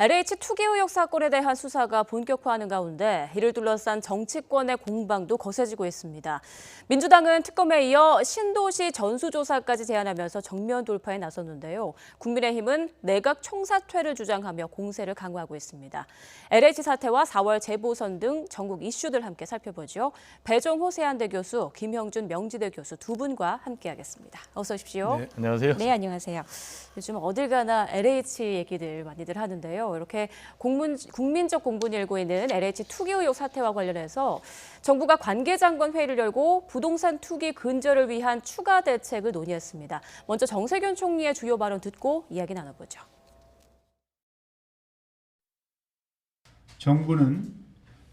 LH 투기 의혹 사건에 대한 수사가 본격화하는 가운데 이를 둘러싼 정치권의 공방도 거세지고 있습니다. 민주당은 특검에 이어 신도시 전수조사까지 제안하면서 정면 돌파에 나섰는데요. 국민의힘은 내각 총사퇴를 주장하며 공세를 강화하고 있습니다. LH 사태와 4월 재보선 등 전국 이슈들 함께 살펴보죠. 배종호 세한대 교수, 김형준 명지대 교수 두 분과 함께하겠습니다. 어서 오십시오. 네, 안녕하세요. 네, 안녕하세요. 요즘 어딜 가나 LH 얘기들 많이들 하는데요. 이렇게 국민적 공분이 일고 있는 LH 투기 의혹 사태와 관련해서 정부가 관계장관 회의를 열고 부동산 투기 근절을 위한 추가 대책을 논의했습니다. 먼저 정세균 총리의 주요 발언 듣고 이야기 나눠보죠. 정부는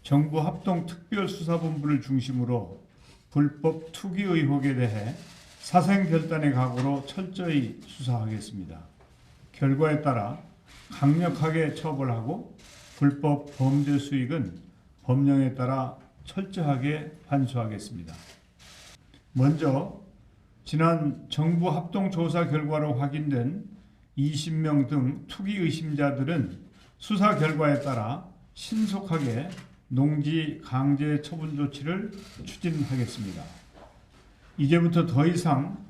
정부 합동특별수사본부를 중심으로 불법 투기 의혹에 대해 사생결단의 각오로 철저히 수사하겠습니다. 결과에 따라 강력하게 처벌하고 불법 범죄 수익은 법령에 따라 철저하게 환수하겠습니다. 먼저 지난 정부 합동조사 결과로 확인된 20명 등 투기 의심자들은 수사 결과에 따라 신속하게 농지 강제 처분 조치를 추진하겠습니다. 이제부터 더 이상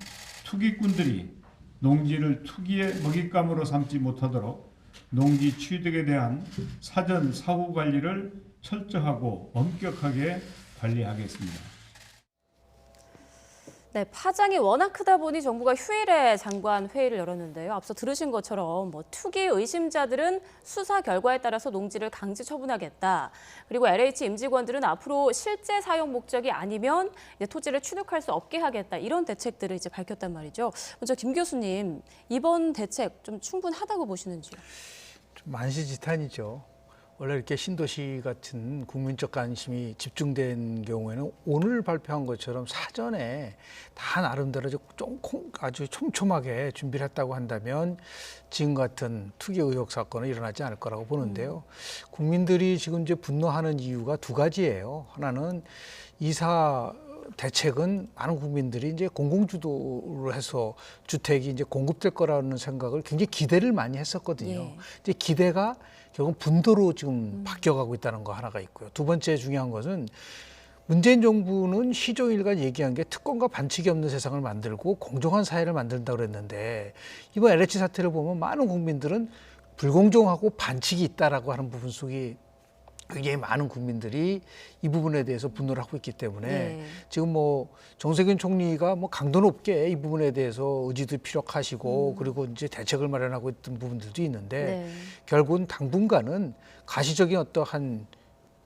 투기꾼들이 농지를 투기의 먹잇감으로 삼지 못하도록 농지 취득에 대한 사전 사후 관리를 철저하고 엄격하게 관리하겠습니다. 네, 파장이 워낙 크다 보니 정부가 휴일에 장관 회의를 열었는데요. 앞서 들으신 것처럼 투기 의심자들은 수사 결과에 따라서 농지를 강제 처분하겠다. 그리고 LH 임직원들은 앞으로 실제 사용 목적이 아니면 이제 토지를 취득할 수 없게 하겠다. 이런 대책들을 이제 밝혔단 말이죠. 먼저 김 교수님, 이번 대책 좀 충분하다고 보시는지요? 좀 만시지탄이죠. 원래 이렇게 신도시 같은 국민적 관심이 집중된 경우에는 오늘 발표한 것처럼 사전에 다 나름대로 좀 아주 촘촘하게 준비를 했다고 한다면 지금 같은 투기 의혹 사건은 일어나지 않을 거라고 보는데요. 국민들이 지금 이제 분노하는 이유가 두 가지예요. 하나는 이사 대책은 많은 국민들이 이제 공공주도로 해서 주택이 이제 공급될 거라는 생각을 굉장히 기대를 많이 했었거든요. 예. 이제 기대가 결국 분도로 지금 바뀌어가고 있다는 거 하나가 있고요. 두 번째 중요한 것은 문재인 정부는 시종일관 얘기한 게 특권과 반칙이 없는 세상을 만들고 공정한 사회를 만든다고 그랬는데 이번 LH 사태를 보면 많은 국민들은 불공정하고 반칙이 있다라고 하는 부분 속에 굉장히 많은 국민들이 이 부분에 대해서 분노를 하고 있기 때문에 네. 지금 정세균 총리가 강도 높게 이 부분에 대해서 의지도 피력하시고 그리고 이제 대책을 마련하고 있던 부분들도 있는데 네. 결국은 당분간은 가시적인 어떠한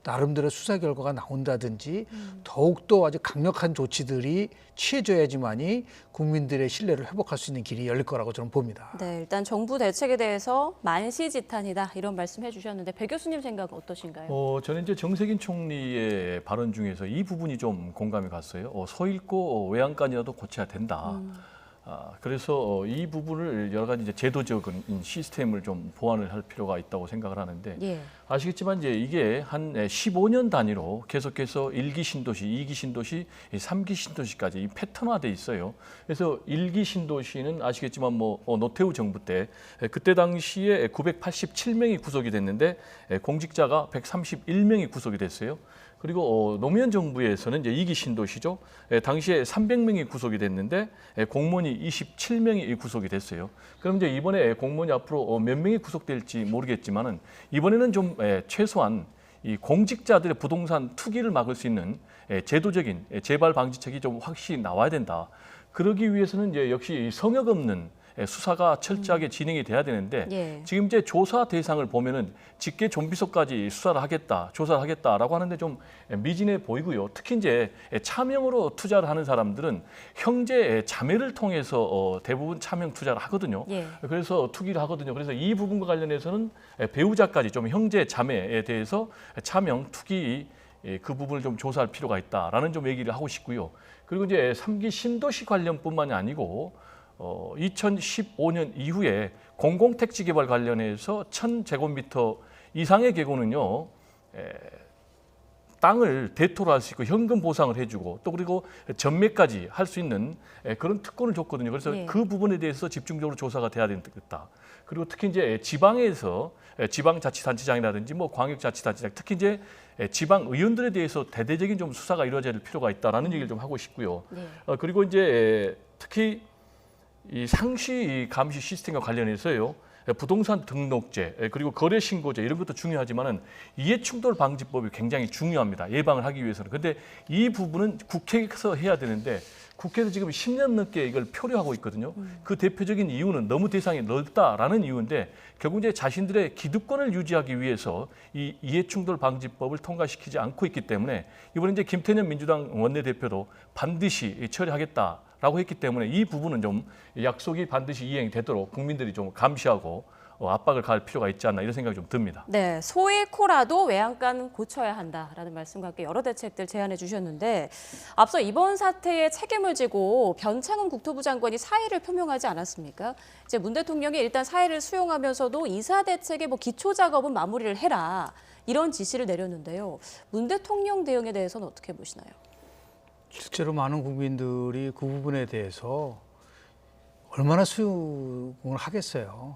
나름대로 수사 결과가 나온다든지 더욱더 아주 강력한 조치들이 취해져야지만이 국민들의 신뢰를 회복할 수 있는 길이 열릴 거라고 저는 봅니다. 네, 일단 정부 대책에 대해서 만시지탄이다 이런 말씀해 주셨는데 배 교수님 생각은 어떠신가요? 저는 이제 정세균 총리의 발언 중에서 이 부분이 좀 공감이 갔어요. 서 읽고 외양간이라도 고쳐야 된다. 그래서 이 부분을 여러 가지 이제 제도적인 시스템을 좀 보완을 할 필요가 있다고 생각을 하는데 예. 아시겠지만 이제 이게 한 15년 단위로 계속해서 1기 신도시, 2기 신도시, 3기 신도시까지 이 패턴화돼 있어요. 그래서 1기 신도시는 아시겠지만 노태우 정부 때 그때 당시에 987명이 구속이 됐는데 공직자가 131명이 구속이 됐어요. 그리고 노무현 정부에서는 이제 2기 신도시죠. 당시에 300명이 구속이 됐는데 공무원이 27명이 구속이 됐어요. 그럼 이제 이번에 공무원이 앞으로 몇 명이 구속될지 모르겠지만은 이번에는 좀 최소한 이 공직자들의 부동산 투기를 막을 수 있는 제도적인 재발 방지책이 좀 확실히 나와야 된다. 그러기 위해서는 이제 역시 성역 없는 수사가 철저하게 진행이 돼야 되는데 예. 지금 이제 조사 대상을 보면은 직계 좀비속까지 수사를 하겠다, 조사를 하겠다라고 하는데 좀 미진해 보이고요. 특히 이제 차명으로 투자를 하는 사람들은 형제 자매를 통해서 대부분 차명 투자를 하거든요. 예. 그래서 투기를 하거든요. 그래서 이 부분과 관련해서는 배우자까지 좀 형제 자매에 대해서 차명 투기 그 부분을 좀 조사할 필요가 있다라는 좀 얘기를 하고 싶고요. 그리고 이제 3기 신도시 관련뿐만이 아니고 2015년 이후에 공공택지 개발 관련해서 1000제곱미터 이상의 경우는요, 땅을 대토로 할 수 있고 현금 보상을 해주고 또 그리고 전매까지 할 수 있는 그런 특권을 줬거든요. 그래서 예. 그 부분에 대해서 집중적으로 조사가 돼야 되겠다. 그리고 특히 이제 지방에서 지방자치단체장이라든지 뭐 광역자치단체장, 특히 이제 지방 의원들에 대해서 대대적인 좀 수사가 이루어질 필요가 있다라는 얘기를 좀 하고 싶고요. 네. 그리고 이제 특히 이 상시 감시 시스템과 관련해서요. 부동산 등록제 그리고 거래 신고제 이런 것도 중요하지만은 이해충돌 방지법이 굉장히 중요합니다. 예방을 하기 위해서는. 근데 이 부분은 국회에서 해야 되는데 국회에서 지금 10년 넘게 이걸 표류하고 있거든요. 그 대표적인 이유는 너무 대상이 넓다라는 이유인데 결국 이제 자신들의 기득권을 유지하기 위해서 이 이해충돌 방지법을 통과시키지 않고 있기 때문에 이번에 이제 김태년 민주당 원내대표도 반드시 처리하겠다. 라고 했기 때문에 이 부분은 좀 약속이 반드시 이행되도록 국민들이 좀 감시하고 압박을 가할 필요가 있지 않나 이런 생각이 좀 듭니다. 네, 소위 코라도 외양간 고쳐야 한다라는 말씀과 함께 여러 대책들 제안해 주셨는데 앞서 이번 사태에 책임을 지고 변창흠 국토부 장관이 사의를 표명하지 않았습니까? 이제 문 대통령이 일단 사의를 수용하면서도 이사 대책의 기초 작업은 마무리를 해라 이런 지시를 내렸는데요. 문 대통령 대응에 대해서는 어떻게 보시나요? 실제로 많은 국민들이 그 부분에 대해서 얼마나 수용을 하겠어요.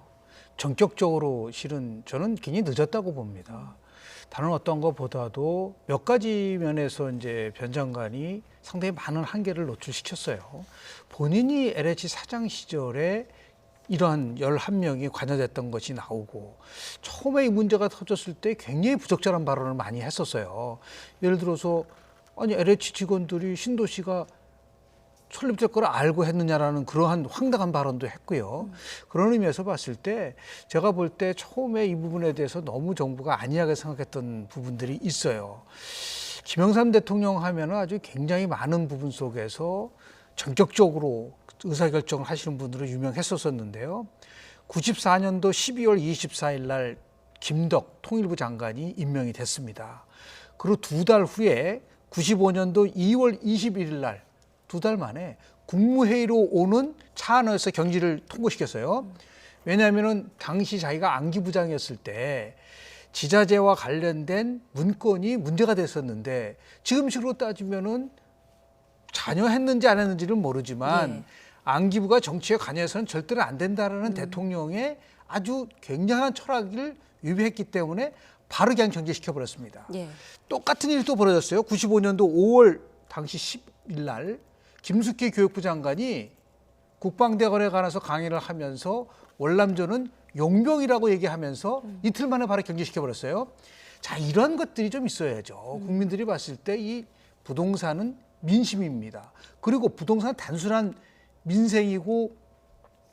전격적으로 실은 저는 굉장히 늦었다고 봅니다. 다른 어떤 것보다도 몇 가지 면에서 이제 변 장관이 상당히 많은 한계를 노출시켰어요. 본인이 LH 사장 시절에 이러한 11명이 관여됐던 것이 나오고 처음에 이 문제가 터졌을 때 굉장히 부적절한 발언을 많이 했었어요. 예를 들어서 아니 LH 직원들이 신도시가 설립될 걸 알고 했느냐라는 그러한 황당한 발언도 했고요. 그런 의미에서 봤을 때 제가 볼 때 처음에 이 부분에 대해서 너무 정부가 안이하게 생각했던 부분들이 있어요. 김영삼 대통령 하면은 아주 굉장히 많은 부분 속에서 전격적으로 의사결정을 하시는 분으로 유명했었는데요. 94년도 12월 24일 날 김덕 통일부 장관이 임명이 됐습니다. 그리고 2달 후에 95년도 2월 21일 날 2달 만에 국무회의로 오는 차 안에서 경질을 통보시켰어요. 왜냐하면 당시 자기가 안기부장이었을 때 지자재와 관련된 문건이 문제가 됐었는데 지금식으로 따지면은 관여했는지 안 했는지는 모르지만 네. 안기부가 정치에 관여해서는 절대로 안 된다라는 대통령의 아주 굉장한 철학을 위배했기 때문에 바로 그냥 경질시켜버렸습니다. 예. 똑같은 일이 또 벌어졌어요. 95년도 5월 당시 10일 날 김숙기 교육부 장관이 국방대관에 관해서 강의를 하면서 월남전은 용병이라고 얘기하면서 이틀 만에 바로 경질시켜버렸어요. 자, 이런 것들이 좀 있어야죠. 국민들이 봤을 때 이 부동산은 민심입니다. 그리고 부동산은 단순한 민생이고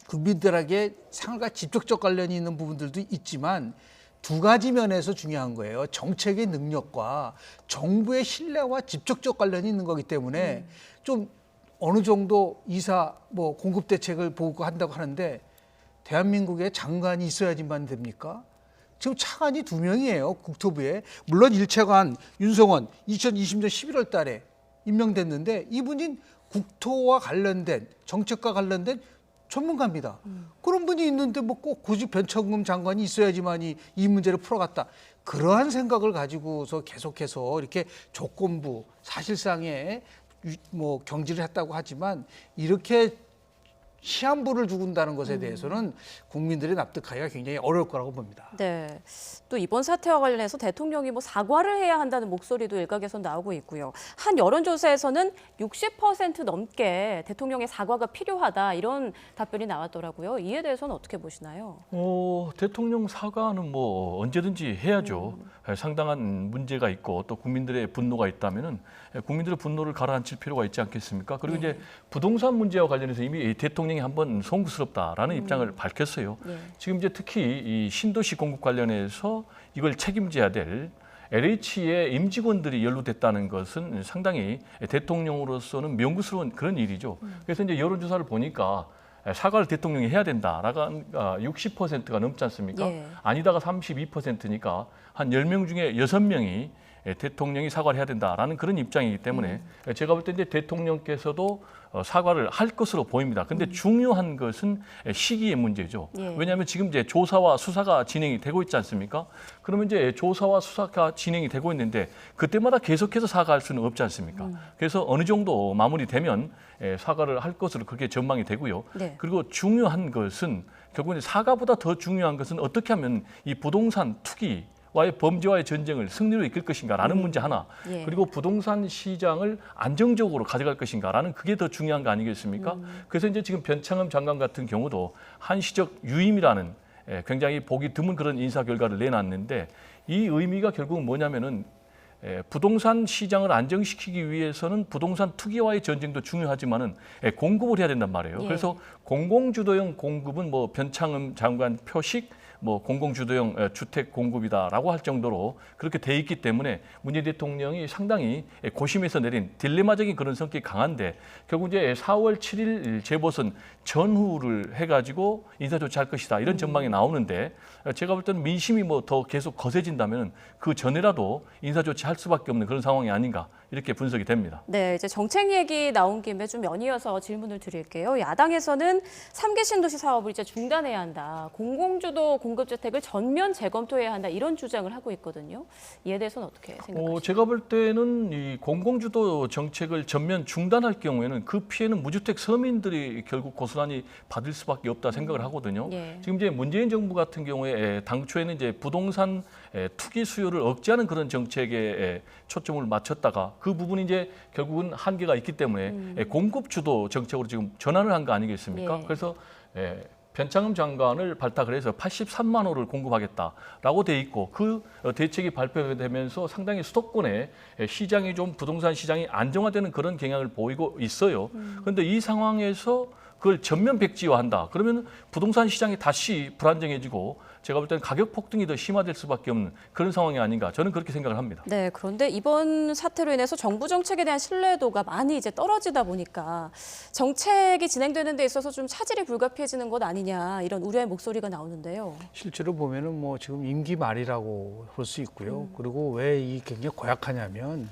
국민들에게 생활과 직접적 관련이 있는 부분들도 있지만 두 가지 면에서 중요한 거예요. 정책의 능력과 정부의 신뢰와 직접적 관련이 있는 거기 때문에 좀 어느 정도 이사 공급 대책을 보고 한다고 하는데 대한민국에 장관이 있어야지만 됩니까? 지금 차관이 2명이에요. 국토부에. 물론 1차관 윤성원 2020년 11월 달에 임명됐는데 이분이 국토와 관련된 정책과 관련된 전문가입니다. 그런 분이 있는데 꼭 굳이 변창흠 장관이 있어야지만이 이 문제를 풀어갔다. 그러한 생각을 가지고서 계속해서 이렇게 조건부 사실상의 경질을 했다고 하지만 이렇게 시한부를 두근다는 것에 대해서는 국민들이 납득하기가 굉장히 어려울 거라고 봅니다. 네. 또 이번 사태와 관련해서 대통령이 사과를 해야 한다는 목소리도 일각에서 나오고 있고요. 한 여론조사에서는 60% 넘게 대통령의 사과가 필요하다 이런 답변이 나왔더라고요. 이에 대해서는 어떻게 보시나요? 대통령 사과는 언제든지 해야죠. 상당한 문제가 있고 또 국민들의 분노가 있다면은 국민들의 분노를 가라앉힐 필요가 있지 않겠습니까? 그리고 이제 부동산 문제와 관련해서 이미 대통령이 한번 송구스럽다라는 입장을 밝혔어요. 네. 지금 이제 특히 이 신도시 공급 관련해서 이걸 책임져야 될 LH의 임직원들이 연루됐다는 것은 상당히 대통령으로서는 명구스러운 그런 일이죠. 그래서 이제 여론조사를 보니까 사과를 대통령이 해야 된다라가 60%가 넘지 않습니까? 예. 아니다가 32%니까 한 10명 중에 6명이 대통령이 사과를 해야 된다라는 그런 입장이기 때문에 제가 볼 때 이제 대통령께서도 사과를 할 것으로 보입니다. 근데 중요한 것은 시기의 문제죠. 예. 왜냐하면 지금 이제 조사와 수사가 진행이 되고 있지 않습니까? 그러면 이제 조사와 수사가 진행이 되고 있는데 그때마다 계속해서 사과할 수는 없지 않습니까? 그래서 어느 정도 마무리되면 사과를 할 것으로 그렇게 전망이 되고요. 네. 그리고 중요한 것은 결국은 사과보다 더 중요한 것은 어떻게 하면 이 부동산 투기 와의 범죄와의 전쟁을 승리로 이끌 것인가라는 문제 하나, 예. 그리고 부동산 시장을 안정적으로 가져갈 것인가라는 그게 더 중요한 거 아니겠습니까? 그래서 이제 지금 변창흠 장관 같은 경우도 한시적 유임이라는 굉장히 보기 드문 그런 인사 결과를 내놨는데 이 의미가 결국은 뭐냐면은 부동산 시장을 안정시키기 위해서는 부동산 투기와의 전쟁도 중요하지만은 공급을 해야 된단 말이에요. 예. 그래서 공공주도형 공급은 뭐 변창흠 장관 표식 뭐 공공주도형 주택 공급이다라고 할 정도로 그렇게 돼 있기 때문에 문재인 대통령이 상당히 고심해서 내린 딜레마적인 그런 성격이 강한데 결국 이제 4월 7일 재보선 전후를 해가지고 인사 조치할 것이다 이런 전망이 나오는데 제가 볼 때는 민심이 뭐 더 계속 거세진다면 그 전에라도 인사 조치할 수밖에 없는 그런 상황이 아닌가 이렇게 분석이 됩니다. 네, 이제 정책 얘기 나온 김에 좀 연이어서 질문을 드릴게요. 야당에서는 3기 신도시 사업을 이제 중단해야 한다. 공공주도 공급주택을 전면 재검토해야 한다. 이런 주장을 하고 있거든요. 이에 대해서는 어떻게 생각하십니까? 제가 볼 때는 이 공공주도 정책을 전면 중단할 경우에는 그 피해는 무주택 서민들이 결국 고스란히 받을 수밖에 없다 생각을 하거든요. 예. 지금 이제 문재인 정부 같은 경우에 당초에는 이제 부동산 투기 수요를 억제하는 그런 정책에 초점을 맞췄다가 그 부분이 이제 결국은 한계가 있기 때문에 공급 주도 정책으로 지금 전환을 한 거 아니겠습니까? 예. 그래서 변창흠 장관을 발탁을 해서 83만 호를 공급하겠다라고 돼 있고 그 대책이 발표되면서 상당히 수도권의 시장이 좀 부동산 시장이 안정화되는 그런 경향을 보이고 있어요. 그런데 이 상황에서 그걸 전면 백지화한다. 그러면 부동산 시장이 다시 불안정해지고 제가 볼 때는 가격 폭등이 더 심화될 수밖에 없는 그런 상황이 아닌가 저는 그렇게 생각을 합니다. 네, 그런데 이번 사태로 인해서 정부 정책에 대한 신뢰도가 많이 이제 떨어지다 보니까 정책이 진행되는 데 있어서 좀 차질이 불가피해지는 것 아니냐 이런 우려의 목소리가 나오는데요. 실제로 보면은 뭐 지금 임기 말이라고 볼 수 있고요. 그리고 왜 이 굉장히 고약하냐면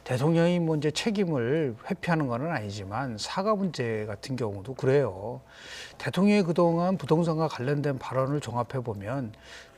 대통령이 뭐 이제 책임을 회피하는 건 아니지만 사과 문제 같은 경우도 그래요. 대통령이 그동안 부동산과 관련된 발언을 종합해 보면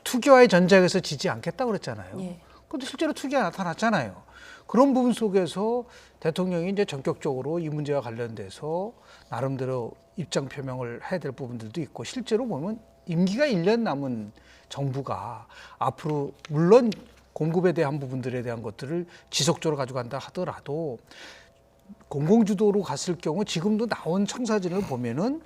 투기와의 전쟁에서 지지 않겠다고 그랬잖아요. 예. 그런데 실제로 투기가 나타났잖아요. 그런 부분 속에서 대통령이 이제 전격적으로 이 문제와 관련돼서 나름대로 입장 표명을 해야 될 부분들도 있고 실제로 보면 임기가 1년 남은 정부가 앞으로 물론 공급에 대한 부분들에 대한 것들을 지속적으로 가져간다 하더라도 공공주도로 갔을 경우 지금도 나온 청사진을 보면은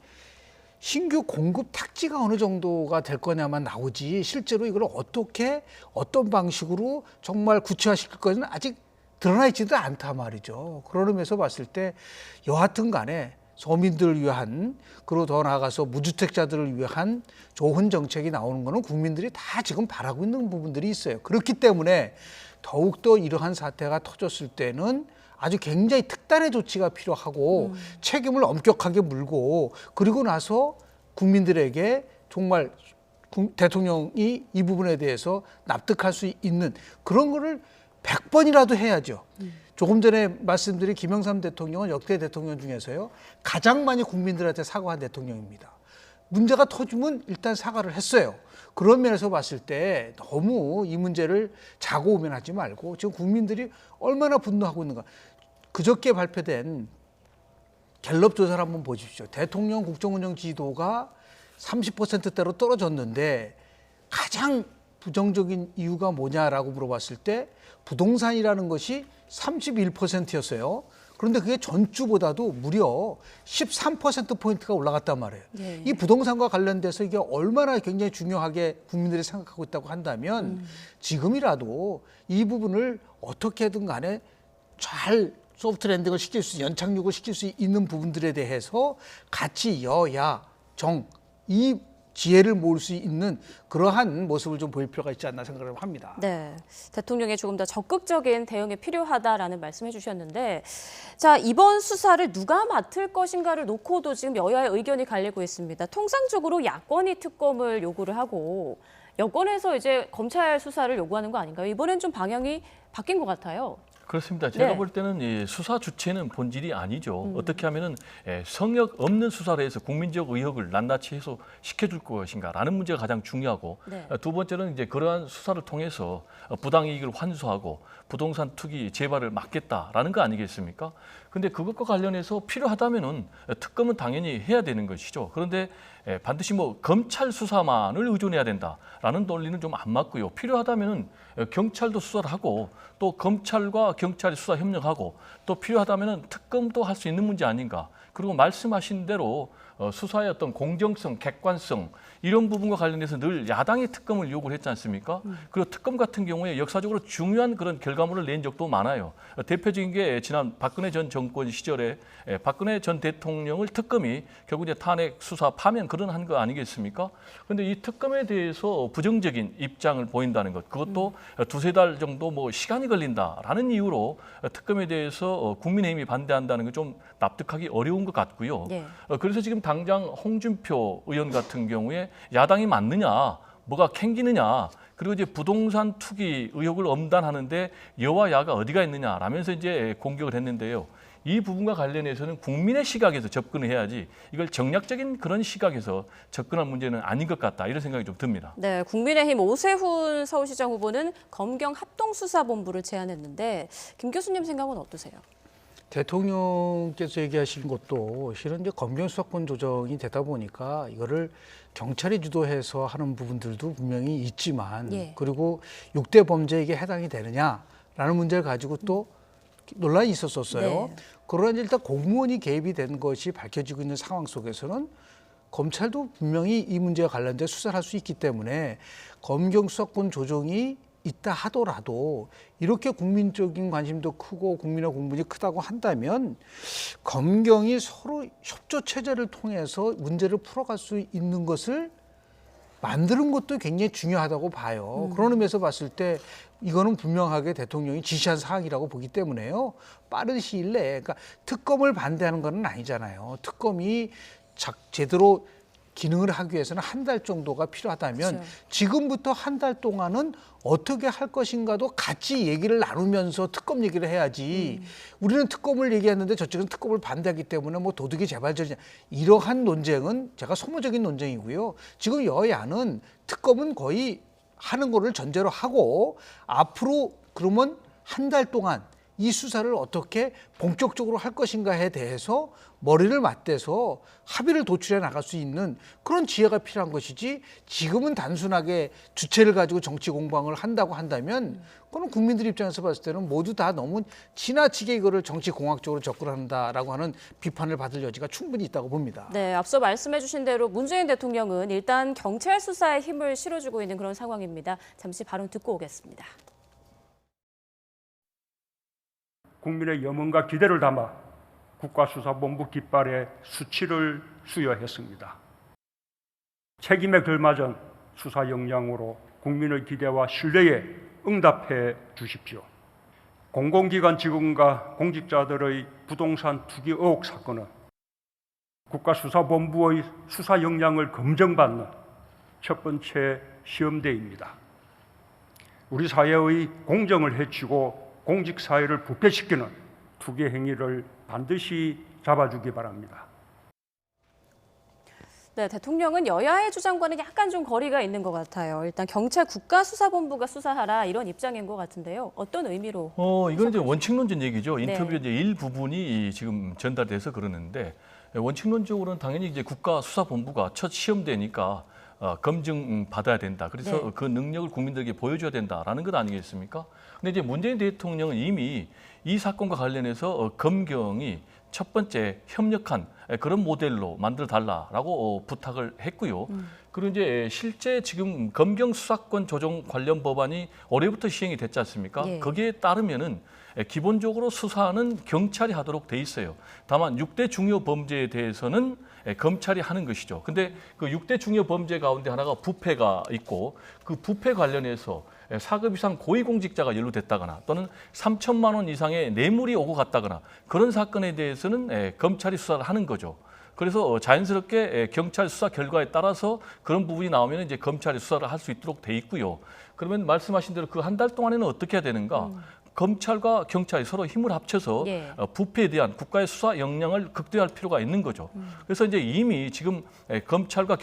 신규 공급 탁지가 어느 정도가 될 거냐만 나오지 실제로 이걸 어떻게 어떤 방식으로 정말 구체화시킬 거는 아직 드러나 있지도 않다 말이죠. 그런 의미에서 봤을 때 여하튼 간에 서민들을 위한 그리고 더 나아가서 무주택자들을 위한 좋은 정책이 나오는 거는 국민들이 다 지금 바라고 있는 부분들이 있어요. 그렇기 때문에 더욱더 이러한 사태가 터졌을 때는 아주 굉장히 특단의 조치가 필요하고 책임을 엄격하게 물고 그리고 나서 국민들에게 정말 대통령이 이 부분에 대해서 납득할 수 있는 그런 거를 100번이라도 해야죠. 조금 전에 말씀드린 김영삼 대통령은 역대 대통령 중에서요 가장 많이 국민들한테 사과한 대통령입니다. 문제가 터지면 일단 사과를 했어요. 그런 면에서 봤을 때 너무 이 문제를 자고우면하지 말고 지금 국민들이 얼마나 분노하고 있는가. 그저께 발표된 갤럽 조사를 한번 보십시오. 대통령 국정운영 지지도가 30%대로 떨어졌는데 가장 부정적인 이유가 뭐냐라고 물어봤을 때 부동산이라는 것이 31%였어요. 그런데 그게 전주보다도 무려 13%포인트가 올라갔단 말이에요. 네. 이 부동산과 관련돼서 이게 얼마나 굉장히 중요하게 국민들이 생각하고 있다고 한다면 지금이라도 이 부분을 어떻게든 간에 잘 소프트 랜딩을 시킬 수, 연착륙을 시킬 수 있는 부분들에 대해서 같이 여야, 정, 이 지혜를 모을 수 있는 그러한 모습을 좀 보일 필요가 있지 않나 생각을 합니다. 네, 대통령의 조금 더 적극적인 대응이 필요하다라는 말씀해 주셨는데 자, 이번 수사를 누가 맡을 것인가를 놓고도 지금 여야의 의견이 갈리고 있습니다. 통상적으로 야권이 특검을 요구를 하고 여권에서 이제 검찰 수사를 요구하는 거 아닌가요? 이번엔 좀 방향이 바뀐 것 같아요. 그렇습니다. 제가 네. 볼 때는 이 수사 주체는 본질이 아니죠. 어떻게 하면은 성역 없는 수사를 해서 국민적 의혹을 낱낱이 해소시켜줄 것인가라는 문제가 가장 중요하고 네. 두 번째는 이제 그러한 수사를 통해서 부당 이익을 환수하고 부동산 투기 재발을 막겠다라는 거 아니겠습니까? 근데 그것과 관련해서 필요하다면은 특검은 당연히 해야 되는 것이죠. 그런데 반드시 뭐 검찰 수사만을 의존해야 된다라는 논리는 좀 안 맞고요. 필요하다면은 경찰도 수사를 하고 또 검찰과 경찰이 수사 협력하고 또 필요하다면은 특검도 할 수 있는 문제 아닌가. 그리고 말씀하신 대로 수사의 어떤 공정성, 객관성 이런 부분과 관련해서 늘 야당이 특검을 요구를 했지 않습니까? 그리고 특검 같은 경우에 역사적으로 중요한 그런 결과물을 낸 적도 많아요. 대표적인 게 지난 박근혜 전 정권 시절에 박근혜 전 대통령을 특검이 결국 이제 탄핵 수사 파면 그런 한 거 아니겠습니까? 그런데 이 특검에 대해서 부정적인 입장을 보인다는 것, 그것도 두세 달 정도 뭐 시간이 걸린다라는 이유로 특검에 대해서 국민의힘이 반대한다는 게 좀 납득하기 어려운 것 같고요. 네. 그래서 지금 당장 홍준표 의원 같은 경우에 야당이 맞느냐, 뭐가 캥기느냐, 그리고 이제 부동산 투기 의혹을 엄단하는데 여와 야가 어디가 있느냐라면서 이제 공격을 했는데요. 이 부분과 관련해서는 국민의 시각에서 접근을 해야지 이걸 정략적인 그런 시각에서 접근할 문제는 아닌 것 같다 이런 생각이 좀 듭니다. 네, 국민의힘 오세훈 서울시장 후보는 검경 합동수사본부를 제안했는데 김 교수님 생각은 어떠세요? 대통령께서 얘기하신 것도 실은 이제 검경 수사권 조정이 되다 보니까 이거를 경찰이 주도해서 하는 부분들도 분명히 있지만 예. 그리고 6대 범죄에 해당이 되느냐라는 문제를 가지고 또 논란이 있었었어요. 네. 그러나 이제 일단 공무원이 개입이 된 것이 밝혀지고 있는 상황 속에서는 검찰도 분명히 이 문제와 관련된 수사를 할 수 있기 때문에 검경 수사권 조정이 있다 하더라도 이렇게 국민적인 관심도 크고 국민의 공분이 크다고 한다면 검경이 서로 협조 체제를 통해서 문제를 풀어갈 수 있는 것을 만드는 것도 굉장히 중요하다고 봐요. 그런 의미에서 봤을 때 이거는 분명하게 대통령이 지시한 사항이라고 보기 때문에요. 빠른 시일 내에 그러니까 특검을 반대하는 건 아니잖아요. 특검이 제대로 기능을 하기 위해서는 한 달 정도가 필요하다면 그렇죠. 지금부터 한 달 동안은 어떻게 할 것인가도 같이 얘기를 나누면서 특검 얘기를 해야지 우리는 특검을 얘기했는데 저쪽은 특검을 반대하기 때문에 뭐 도둑이 재발전이냐 이러한 논쟁은 제가 소모적인 논쟁이고요. 지금 여야는 특검은 거의 하는 거를 전제로 하고 앞으로 그러면 한 달 동안 이 수사를 어떻게 본격적으로 할 것인가에 대해서 머리를 맞대서 합의를 도출해 나갈 수 있는 그런 지혜가 필요한 것이지 지금은 단순하게 주체를 가지고 정치 공방을 한다고 한다면 그건 국민들 입장에서 봤을 때는 모두 다 너무 지나치게 이거를 정치 공학적으로 접근한다라고 하는 비판을 받을 여지가 충분히 있다고 봅니다. 네, 앞서 말씀해 주신 대로 문재인 대통령은 일단 경찰 수사에 힘을 실어주고 있는 그런 상황입니다. 잠시 발언 듣고 오겠습니다. 국민의 염원과 기대를 담아 국가수사본부 깃발에 수치를 수여했습니다. 책임에 걸맞은 수사 역량으로 국민의 기대와 신뢰에 응답해 주십시오. 공공기관 직원과 공직자들의 부동산 투기 의혹 사건은 국가수사본부의 수사 역량을 검증받는 첫 번째 시험대입니다. 우리 사회의 공정을 해치고 공직사회를 부패시키는 투기 행위를 반드시 잡아주기 바랍니다. 네, 대통령은 여야의 주장과는 약간 좀 거리가 있는 것 같아요. 일단 경찰 국가수사본부가 수사하라 이런 입장인 것 같은데요. 어떤 의미로? 이건 이제 원칙론적 얘기죠. 네. 인터뷰 이제 일부분이 지금 전달돼서 그러는데 원칙론적으로는 당연히 이제 국가수사본부가 첫 시험대니까 검증 받아야 된다. 그래서 네. 그 능력을 국민들에게 보여줘야 된다라는 것 아니겠습니까? 근데 이제 문재인 대통령은 이미 이 사건과 관련해서 검경이 첫 번째 협력한 그런 모델로 만들어 달라라고 부탁을 했고요. 그리고 이제 실제 지금 검경 수사권 조정 관련 법안이 올해부터 시행이 됐지 않습니까? 예. 거기에 따르면은 기본적으로 수사는 경찰이 하도록 돼 있어요. 다만 6대 중요 범죄에 대해서는 검찰이 하는 것이죠. 근데 그 6대 중요 범죄 가운데 하나가 부패가 있고 그 부패 관련해서 4급 이상 고위공직자가 연루됐다거나 또는 3천만 원 이상의 뇌물이 오고 갔다거나 그런 사건에 대해서는 검찰이 수사를 하는 거죠. 그래서 자연스럽게 경찰 수사 결과에 따라서 그런 부분이 나오면 이제 검찰이 수사를 할 수 있도록 돼 있고요. 그러면 말씀하신 대로 그 한 달 동안에는 어떻게 해야 되는가? 검찰과 경찰이 서로 힘을 합쳐서 예. 부패에 대한 국가의 수사 역량을 극대화할 필요가 있는 거죠. 그래서 이제 이미 지금 검찰과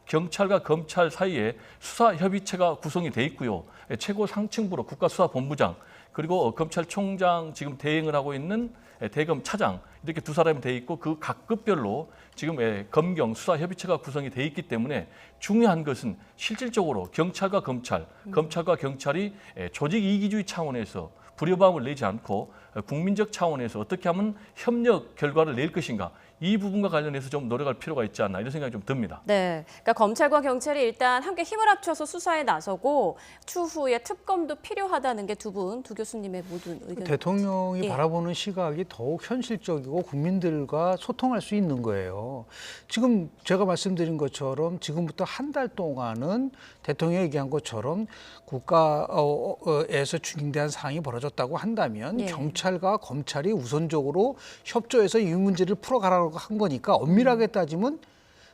경찰과 검찰 사이에 수사 협의체가 구성이 돼 있고요. 최고 상층부로 국가수사본부장 그리고 검찰총장 지금 대행을 하고 있는 대검 차장 이렇게 두 사람이 돼 있고 그 각 급별로 지금 검경 수사 협의체가 구성이 돼 있기 때문에 중요한 것은 실질적으로 경찰과 검찰, 검찰과 경찰이 조직 이기주의 차원에서 불협화음을 내지 않고 국민적 차원에서 어떻게 하면 협력 결과를 낼 것인가 이 부분과 관련해서 좀 노력할 필요가 있지 않나 이런 생각이 좀 듭니다. 네, 그러니까 검찰과 경찰이 일단 함께 힘을 합쳐서 수사에 나서고 추후에 특검도 필요하다는 게 두 교수님의 모든 의견. 대통령이 예. 바라보는 시각이 더욱 현실적이고 국민들과 소통할 수 있는 거예요. 지금 제가 말씀드린 것처럼 지금부터 한 달 동안은 대통령이 얘기한 것처럼 국가에서 중대한 사항이 벌어졌다고 한다면 예. 경찰과 검찰이 우선적으로 협조해서 이 문제를 풀어가라고 한 거니까 엄밀하게 따지면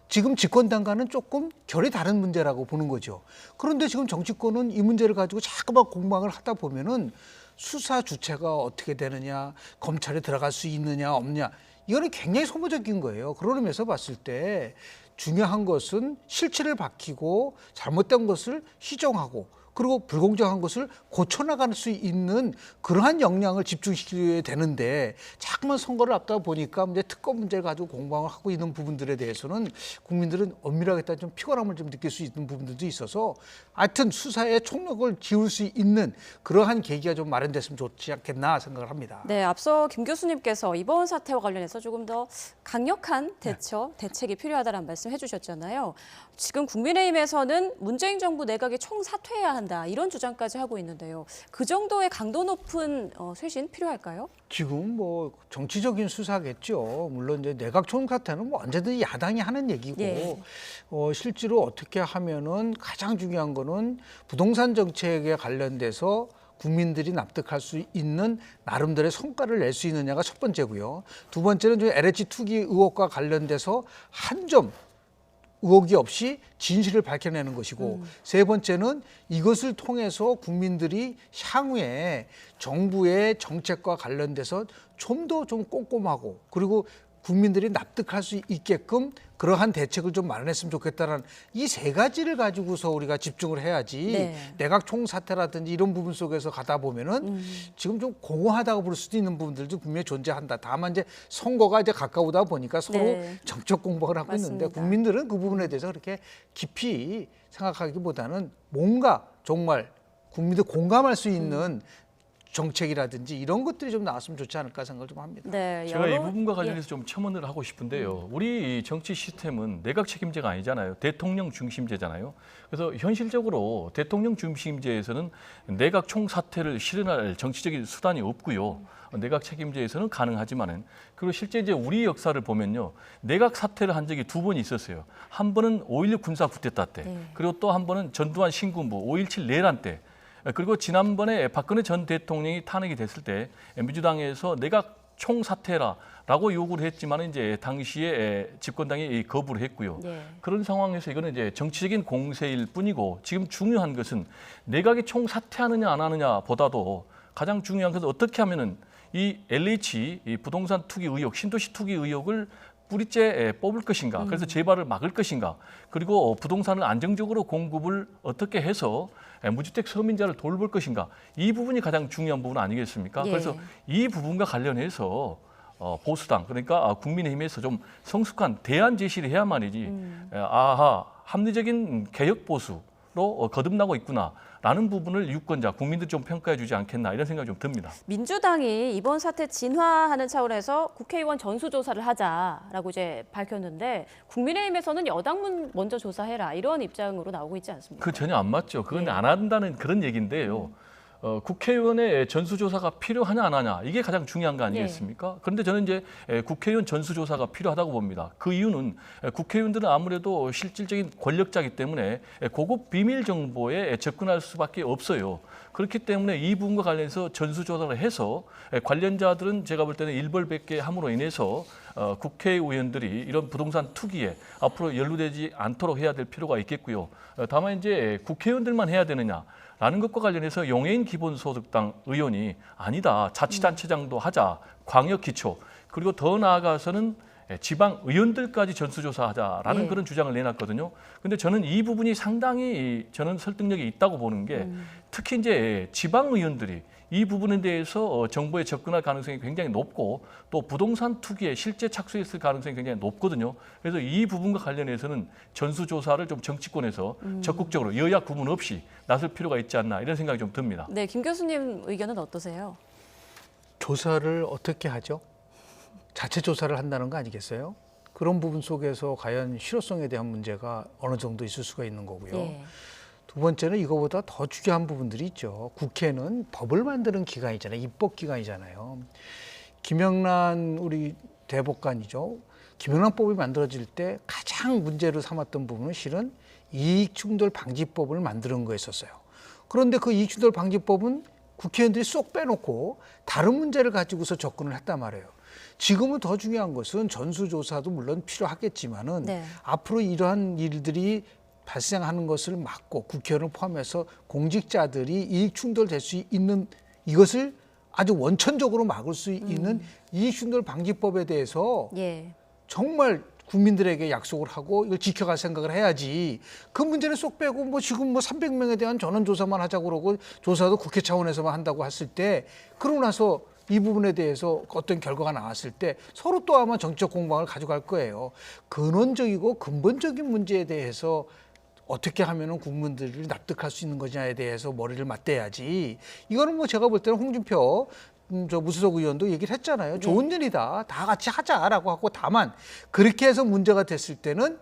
지금 집권당과는 조금 결이 다른 문제라고 보는 거죠. 그런데 지금 정치권은 이 문제를 가지고 자꾸만 공방을 하다 보면은 수사 주체가 어떻게 되느냐, 검찰에 들어갈 수 있느냐 없느냐 이거는 굉장히 소모적인 거예요. 그런 의미에서 봤을 때 중요한 것은 실체를 밝히고 잘못된 것을 시정하고 그리고 불공정한 것을 고쳐나갈 수 있는 그러한 역량을 집중시켜야 되는데 자꾸만 선거를 앞두다 보니까 이제 특검 문제를 가지고 공방을 하고 있는 부분들에 대해서는 국민들은 엄밀하게 따지면 좀 피곤함을 좀 느낄 수 있는 부분들도 있어서 하여튼 수사에 총력을 기울 수 있는 그러한 계기가 좀 마련됐으면 좋지 않겠나 생각을 합니다. 네, 앞서 김 교수님께서 이번 사태와 관련해서 조금 더 강력한 대책이 필요하다는 말씀 해주셨잖아요. 지금 국민의힘에서는 문재인 정부 내각이 총사퇴해야 한다 이런 주장까지 하고 있는데요. 그 정도의 강도 높은 쇄신 필요할까요? 지금 뭐 정치적인 수사겠죠. 물론 이제 내각 총사퇴는 뭐 언제든지 야당이 하는 얘기고 예. 실제로 어떻게 하면은 가장 중요한 거는 부동산 정책에 관련돼서 국민들이 납득할 수 있는 나름대로의 성과를 낼 수 있느냐가 첫 번째고요. 두 번째는 좀 LH 투기 의혹과 관련돼서 한 점 의혹이 없이 진실을 밝혀내는 것이고 세 번째는 이것을 통해서 국민들이 향후에 정부의 정책과 관련돼서 좀 더 좀 꼼꼼하고 그리고 국민들이 납득할 수 있게끔 그러한 대책을 좀 마련했으면 좋겠다는 이 세 가지를 가지고서 우리가 집중을 해야지 네. 내각 총사퇴라든지 이런 부분 속에서 가다 보면은 지금 좀 공허하다고 볼 수도 있는 부분들도 분명히 존재한다. 다만 이제 선거가 이제 가까우다 보니까 서로 네. 정책 공방을 하고 있는데 맞습니다. 국민들은 그 부분에 대해서 그렇게 깊이 생각하기보다는 뭔가 정말 국민들 공감할 수 있는 정책이라든지 이런 것들이 좀 나왔으면 좋지 않을까 생각을 좀 합니다. 네, 제가 이 여러- 부분과 관련해서 좀 첨언을 하고 싶은데요. 우리 정치 시스템은 내각 책임제가 아니잖아요. 대통령 중심제잖아요. 그래서 현실적으로 대통령 중심제에서는 내각 총사퇴를 실현할 정치적인 수단이 없고요. 내각 책임제에서는 가능하지만은 그리고 실제 이제 우리 역사를 보면요. 내각 사퇴를 한 적이 두 번 있었어요. 한 번은 5.16 군사 쿠데타 때, 네. 그리고 또 한 번은 전두환 신군부 5.17 내란 때. 그리고 지난번에 박근혜 전 대통령이 탄핵이 됐을 때 민주당에서 내각 총사퇴라라고 요구를 했지만 이제 당시에 집권당이 거부를 했고요. 네. 그런 상황에서 이거는 이제 정치적인 공세일 뿐이고 지금 중요한 것은 내각이 총사퇴하느냐 안 하느냐 보다도 가장 중요한 것은 어떻게 하면은 이 LH 이 부동산 투기 의혹, 신도시 투기 의혹을 뿌리째 뽑을 것인가, 그래서 재발을 막을 것인가, 그리고 부동산을 안정적으로 공급을 어떻게 해서 무주택 서민자를 돌볼 것인가, 이 부분이 가장 중요한 부분 아니겠습니까? 예. 그래서 이 부분과 관련해서 보수당, 그러니까 국민의힘에서 좀 성숙한 대안 제시를 해야만이지, 아하, 합리적인 개혁 보수로 거듭나고 있구나라는 부분을 유권자, 국민들 좀 평가해 주지 않겠나 이런 생각이 좀 듭니다. 민주당이 이번 사태 진화하는 차원에서 국회의원 전수조사를 하자라고 이제 밝혔는데 국민의힘에서는 여당 먼저 조사해라 이런 입장으로 나오고 있지 않습니까? 그 전혀 안 맞죠. 그건 네. 안 한다는 그런 얘기인데요. 국회의원의 전수조사가 필요하냐 안 하냐 이게 가장 중요한 거 아니겠습니까? 그런데 저는 이제 국회의원 전수조사가 필요하다고 봅니다. 그 이유는 국회의원들은 아무래도 실질적인 권력자이기 때문에 고급 비밀 정보에 접근할 수밖에 없어요. 그렇기 때문에 이 부분과 관련해서 전수조사를 해서 관련자들은 제가 볼 때는 일벌백계 함으로 인해서 국회의원들이 이런 부동산 투기에 앞으로 연루되지 않도록 해야 될 필요가 있겠고요. 다만 이제 국회의원들만 해야 되느냐라는 것과 관련해서 용해인 기본소득당 의원이 아니다. 자치단체장도 하자. 광역기초. 그리고 더 나아가서는 지방 의원들까지 전수조사하자라는 그런 주장을 내놨거든요. 근데 저는 이 부분이 상당히 저는 설득력이 있다고 보는 게 특히 이제 지방 의원들이 이 부분에 대해서 정부에 접근할 가능성이 굉장히 높고 또 부동산 투기에 실제 착수했을 가능성이 굉장히 높거든요. 그래서 이 부분과 관련해서는 전수조사를 좀 정치권에서 적극적으로 여야 구분 없이 나설 필요가 있지 않나 이런 생각이 좀 듭니다. 네, 김 교수님 의견은 어떠세요? 조사를 어떻게 하죠? 자체 조사를 한다는 거 아니겠어요? 그런 부분 속에서 과연 실효성에 대한 문제가 어느 정도 있을 수가 있는 거고요. 예. 두 번째는 이거보다 더 중요한 부분들이 있죠. 국회는 법을 만드는 기관이잖아요. 입법기관이잖아요. 김영란 우리 대법관이죠. 김영란법이 만들어질 때 가장 문제로 삼았던 부분은 실은 이익충돌방지법을 만드는 거였었어요. 그런데 그 이익충돌방지법은 국회의원들이 쏙 빼놓고 다른 문제를 가지고서 접근을 했단 말이에요. 지금은 더 중요한 것은 전수조사도 물론 필요하겠지만은 네. 앞으로 이러한 일들이 발생하는 것을 막고 국회의원을 포함해서 공직자들이 이익 충돌될 수 있는 이것을 아주 원천적으로 막을 수 있는 이익 충돌 방지법에 대해서 예. 정말 국민들에게 약속을 하고 이걸 지켜갈 생각을 해야지. 그 문제는 쏙 빼고 뭐 지금 뭐 300명에 대한 전원조사만 하자고 그러고 조사도 국회 차원에서만 한다고 했을 때 그러고 나서 이 부분에 대해서 어떤 결과가 나왔을 때 서로 또 아마 정치적 공방을 가져갈 거예요. 근원적이고 근본적인 문제에 대해서 어떻게 하면은 국민들이 납득할 수 있는 거냐에 대해서 머리를 맞대야지. 이거는 뭐 제가 볼 때는 홍준표 저 무수석 의원도 얘기를 했잖아요. 좋은 일이다. 다 같이 하자라고 하고 다만 그렇게 해서 문제가 됐을 때는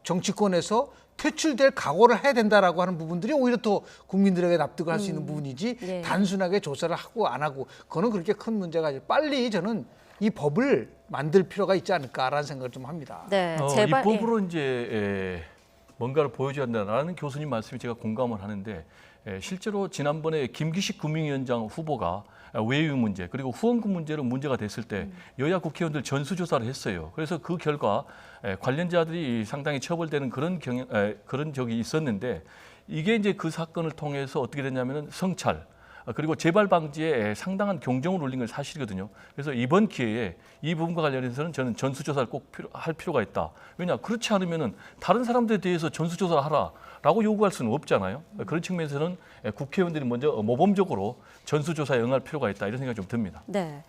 정치권에서 퇴출될 각오를 해야 된다라고 하는 부분들이 오히려 더 국민들에게 납득을 할 수 있는 부분이지 네. 단순하게 조사를 하고 안 하고 그거는 그렇게 큰 문제가 아니라 빨리 저는 이 법을 만들 필요가 있지 않을까라는 생각을 좀 합니다. 네, 이 제발. 법으로 이제 뭔가를 보여줘야 한다라는 교수님 말씀이 제가 공감을 하는데 실제로 지난번에 김기식 금융위원장 후보가 외유 문제 그리고 후원금 문제로 문제가 됐을 때 여야 국회의원들 전수조사를 했어요. 그래서 그 결과 관련자들이 상당히 처벌되는 그런 적이 있었는데 이게 이제 그 사건을 통해서 어떻게 됐냐면은 성찰 그리고 재발 방지에 상당한 경종을 울린 건 사실이거든요. 그래서 이번 기회에 이 부분과 관련해서는 저는 전수조사를 꼭 할 필요가 있다. 왜냐 그렇지 않으면은 다른 사람들에 대해서 전수조사를 하라라고 요구할 수는 없잖아요. 그런 측면에서는 국회의원들이 먼저 모범적으로 전수조사에 응할 필요가 있다 이런 생각이 좀 듭니다. 네.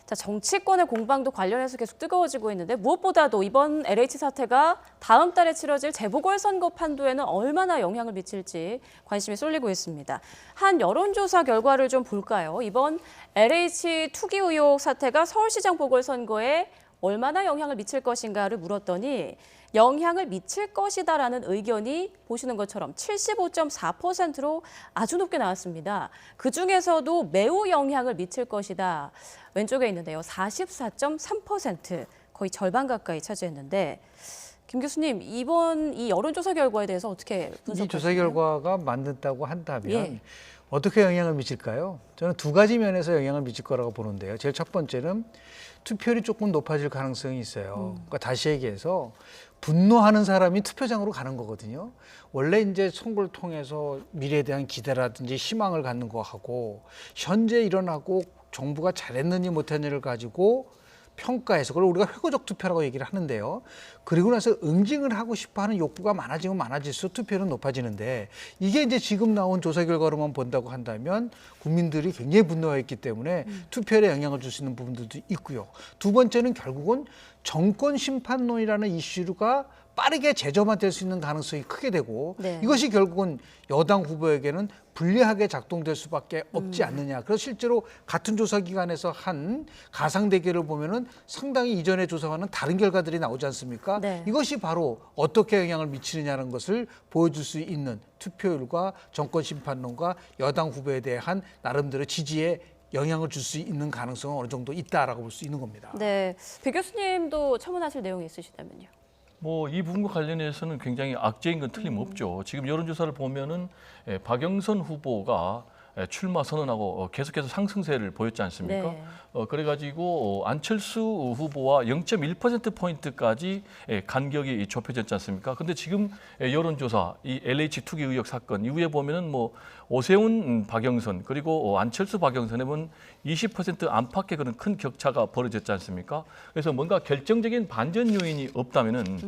자, 정치권의 공방도 관련해서 계속 뜨거워지고 있는데 무엇보다도 이번 LH 사태가 다음 달에 치러질 재보궐선거 판도에는 얼마나 영향을 미칠지 관심이 쏠리고 있습니다. 한 여론조사 결과를 좀 볼까요? 이번 LH 투기 의혹 사태가 서울시장 보궐선거에 얼마나 영향을 미칠 것인가를 물었더니 영향을 미칠 것이다라는 의견이 보시는 것처럼 75.4%로 아주 높게 나왔습니다. 그중에서도 매우 영향을 미칠 것이다. 왼쪽에 있는데요. 44.3%, 거의 절반 가까이 차지했는데 김 교수님, 이번 이 여론조사 결과에 대해서 어떻게 분석하시나요? 이 조사 결과가 맞는다고 한다면 예. 어떻게 영향을 미칠까요? 저는 두 가지 면에서 영향을 미칠 거라고 보는데요. 제일 첫 번째는 투표율이 조금 높아질 가능성이 있어요. 그러니까 다시 얘기해서 분노하는 사람이 투표장으로 가는 거거든요. 원래 이제 선거를 통해서 미래에 대한 기대라든지 희망을 갖는 거하고 현재 일어나고 정부가 잘했는지 못했는지를 가지고 평가해서 그걸 우리가 회고적 투표라고 얘기를 하는데요. 그리고 나서 응징을 하고 싶어하는 욕구가 많아지면 많아질수록 투표율은 높아지는데 이게 이제 지금 나온 조사 결과로만 본다고 한다면 국민들이 굉장히 분노했기 때문에 투표율에 영향을 줄 수 있는 부분들도 있고요. 두 번째는 결국은 정권 심판론이라는 이슈가 빠르게 재점화될 수 있는 가능성이 크게 되고 네. 이것이 결국은 여당 후보에게는 불리하게 작동될 수밖에 없지 않느냐. 그래서 실제로 같은 조사기관에서 한 가상 대결을 보면은 상당히 이전의 조사와는 다른 결과들이 나오지 않습니까? 네. 이것이 바로 어떻게 영향을 미치느냐는 것을 보여줄 수 있는 투표율과 정권 심판론과 여당 후보에 대한 나름대로 지지에 영향을 줄 수 있는 가능성은 어느 정도 있다라고 볼 수 있는 겁니다. 네, 배 교수님도 첨언하실 내용이 있으시다면요. 뭐 이 부분과 관련해서는 굉장히 악재인 건 틀림없죠. 지금 여론조사를 보면은 박영선 후보가 출마 선언하고 계속해서 상승세를 보였지 않습니까? 네. 그래가지고 안철수 후보와 0.1%포인트까지 간격이 좁혀졌지 않습니까? 근데 지금 여론조사, 이 LH 투기 의혹 사건 이후에 보면은 뭐 오세훈 박영선 그리고 안철수 박영선에 보면 20% 안팎의 그런 큰 격차가 벌어졌지 않습니까? 그래서 뭔가 결정적인 반전 요인이 없다면은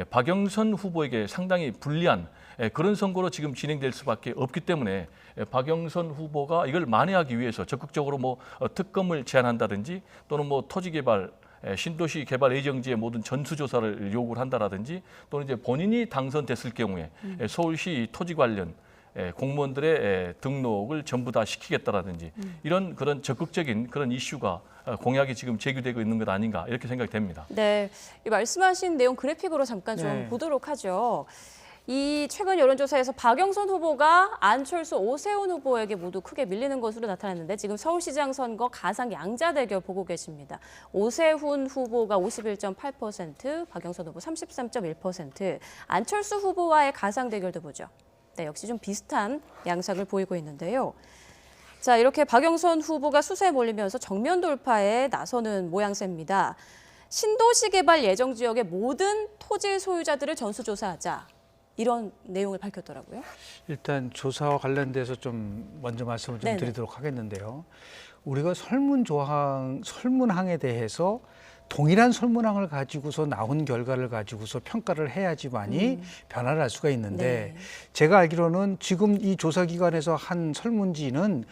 박영선 후보에게 상당히 불리한 그런 선거로 지금 진행될 수밖에 없기 때문에 박영선 후보가 이걸 만회하기 위해서 적극적으로 뭐 특검을 제안한다든지 또는 뭐 토지개발 신도시 개발 예정지의 모든 전수조사를 요구를 한다라든지 또는 이제 본인이 당선됐을 경우에 서울시 토지 관련 공무원들의 등록을 전부 다 시키겠다라든지 이런 그런 적극적인 그런 이슈가 공약이 지금 제기되고 있는 것 아닌가 이렇게 생각이 됩니다. 네, 이 말씀하신 내용 그래픽으로 잠깐 좀 네. 보도록 하죠. 이 최근 여론조사에서 박영선 후보가 안철수, 오세훈 후보에게 모두 크게 밀리는 것으로 나타났는데 지금 서울시장 선거 가상 양자 대결 보고 계십니다. 오세훈 후보가 51.8%, 박영선 후보 33.1%, 안철수 후보와의 가상 대결도 보죠. 네, 역시 좀 비슷한 양상을 보이고 있는데요. 자, 이렇게 박영선 후보가 수세에 몰리면서 정면 돌파에 나서는 모양새입니다. 신도시 개발 예정 지역의 모든 토지 소유자들을 전수조사하자. 이런 내용을 밝혔더라고요. 일단 조사와 관련돼서 좀 먼저 말씀을 좀 네네. 드리도록 하겠는데요. 우리가 설문항에 대해서 동일한 설문항을 가지고서 나온 결과를 가지고서 평가를 해야지만이 변화를 할 수가 있는데 네. 제가 알기로는 지금 이 조사기관에서 한 설문지는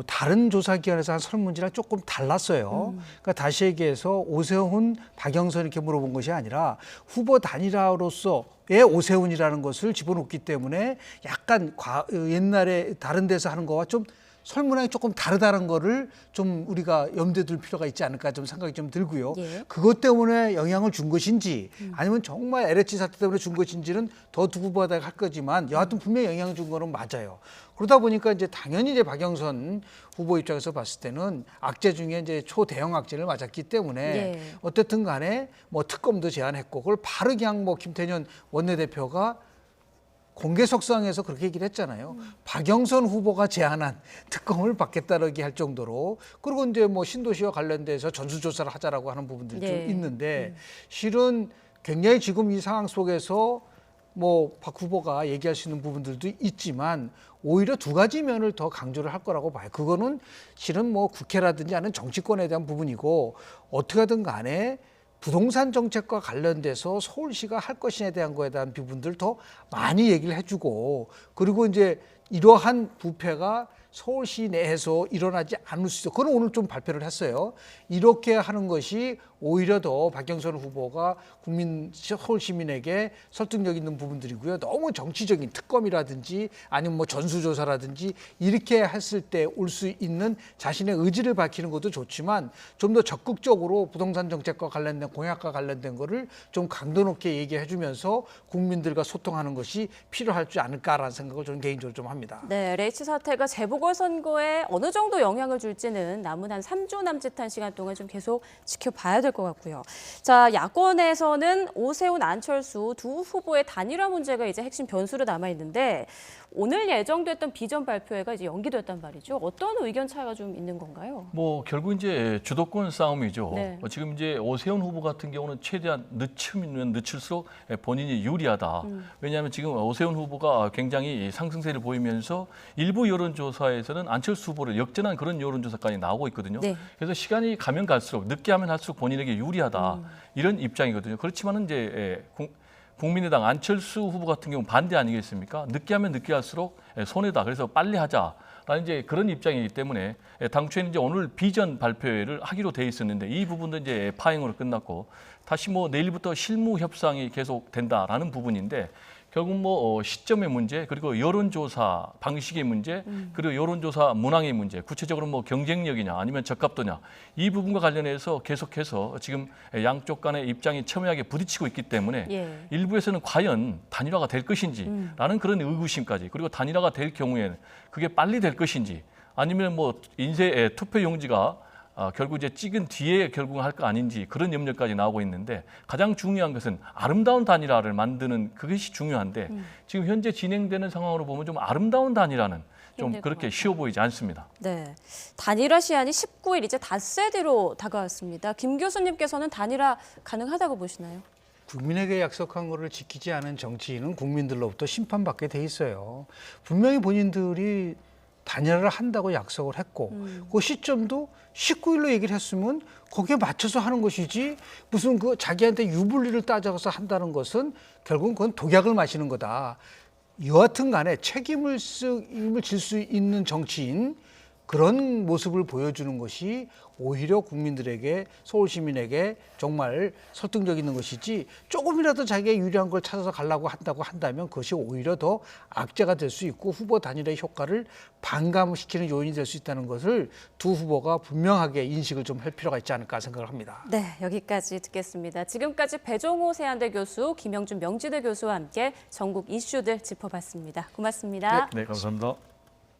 다른 조사기관에서 한 설문지랑 조금 달랐어요. 그러니까 다시 얘기해서 오세훈, 박영선 이렇게 물어본 것이 아니라 후보 단일화로서의 오세훈이라는 것을 집어넣기 때문에 약간 옛날에 다른 데서 하는 거와 좀 설문항이 조금 다르다는 거를 좀 우리가 염두에 둘 필요가 있지 않을까 좀 생각이 좀 들고요. 예. 그것 때문에 영향을 준 것인지 아니면 정말 LH 사태 때문에 준 것인지는 더 두고 봐야 할 거지만 여하튼 분명히 영향을 준 거는 맞아요. 그러다 보니까 이제 당연히 이제 박영선 후보 입장에서 봤을 때는 악재 중에 이제 초대형 악재를 맞았기 때문에 예. 어쨌든 간에 뭐 특검도 제안했고 그걸 바로 그냥 뭐 김태년 원내대표가 공개석상에서 그렇게 얘기를 했잖아요. 박영선 후보가 제안한 특검을 받겠다라고 할 정도로 그리고 이제 뭐 신도시와 관련돼서 전수조사를 하자라고 하는 부분들이 네. 좀 있는데 실은 굉장히 지금 이 상황 속에서 뭐 박 후보가 얘기할 수 있는 부분들도 있지만 오히려 두 가지 면을 더 강조를 할 거라고 봐요. 그거는 실은 뭐 국회라든지 하는 정치권에 대한 부분이고 어떻게 하든 간에 부동산 정책과 관련돼서 서울시가 할 것이냐에 대한 거에 대한 부분들 더 많이 얘기를 해주고 그리고 이제 이러한 부패가 서울시 내에서 일어나지 않을 수 있어. 그건 오늘 좀 발표를 했어요. 이렇게 하는 것이 오히려 더 박영선 후보가 서울 시민에게 설득력 있는 부분들이고요. 너무 정치적인 특검이라든지 아니면 뭐 전수조사라든지 이렇게 했을 때 올 수 있는 자신의 의지를 밝히는 것도 좋지만 좀 더 적극적으로 부동산 정책과 관련된 공약과 관련된 거를 좀 강도 높게 얘기해 주면서 국민들과 소통하는 것이 필요하지 않을까라는 생각을 저는 개인적으로 좀 합니다. 네, LH 사태가 재보궐선거에 어느 정도 영향을 줄지는 남은 한 3주 남짓한 시간 동안 좀 계속 지켜봐야 될 것 같고요. 자, 야권에서는 오세훈, 안철수 두 후보의 단일화 문제가 이제 핵심 변수로 남아 있는데 오늘 예정됐던 비전 발표회가 이제 연기됐단 말이죠. 어떤 의견 차이가 좀 있는 건가요? 뭐 결국 이제 주도권 싸움이죠. 네. 지금 이제 오세훈 후보 같은 경우는 최대한 늦추면 늦출수록 본인이 유리하다. 왜냐하면 지금 오세훈 후보가 굉장히 상승세를 보이면서 일부 여론조사에서는 안철수 후보를 역전한 그런 여론조사까지 나오고 있거든요. 네. 그래서 시간이 가면 갈수록 늦게 하면 할수록 본인에게 유리하다 이런 입장이거든요. 그렇지만은 이제 국민의당 안철수 후보 같은 경우 반대 아니겠습니까? 늦게 하면 늦게 할수록 손해다. 그래서 빨리 하자라는 이제 그런 입장이기 때문에 당초에는 이제 오늘 비전 발표회를 하기로 돼 있었는데 이 부분도 이제 파행으로 끝났고 다시 뭐 내일부터 실무 협상이 계속 된다라는 부분인데 결국 뭐 시점의 문제 그리고 여론조사 방식의 문제 그리고 여론조사 문항의 문제 구체적으로 뭐 경쟁력이냐 아니면 적합도냐 이 부분과 관련해서 계속해서 지금 양쪽 간의 입장이 첨예하게 부딪히고 있기 때문에 예. 일부에서는 과연 단일화가 될 것인지라는 그런 의구심까지 그리고 단일화가 될 경우에는 그게 빨리 될 것인지 아니면 뭐 인쇄 투표 용지가 결국 이제 찍은 뒤에 결국은 할 거 아닌지 그런 염려까지 나오고 있는데 가장 중요한 것은 아름다운 단일화를 만드는 그것이 중요한데 지금 현재 진행되는 상황으로 보면 좀 아름다운 단일화는 좀 힘들 것 그렇게 같아요. 쉬워 보이지 않습니다. 네, 단일화 시한이 19일 이제 닷새 뒤로 다가왔습니다. 김 교수님께서는 단일화 가능하다고 보시나요? 국민에게 약속한 것을 지키지 않은 정치인은 국민들로부터 심판받게 돼 있어요. 분명히 본인들이 단일화를 한다고 약속을 했고 그 시점도 19일로 얘기를 했으면 거기에 맞춰서 하는 것이지 무슨 그 자기한테 유불리를 따져서 한다는 것은 결국은 그건 독약을 마시는 거다. 여하튼 간에 책임을 질 수 있는 정치인 그런 모습을 보여주는 것이 오히려 국민들에게 서울 시민에게 정말 설득력 있는 것이지 조금이라도 자기가 유리한 걸 찾아서 가려고 한다면 그것이 오히려 더 악재가 될 수 있고 후보 단일화의 효과를 반감시키는 요인이 될 수 있다는 것을 두 후보가 분명하게 인식을 좀 할 필요가 있지 않을까 생각을 합니다. 네, 여기까지 듣겠습니다. 지금까지 배종호 세안대 교수, 김영준 명지대 교수와 함께 전국 이슈들 짚어봤습니다. 고맙습니다. 네, 감사합니다.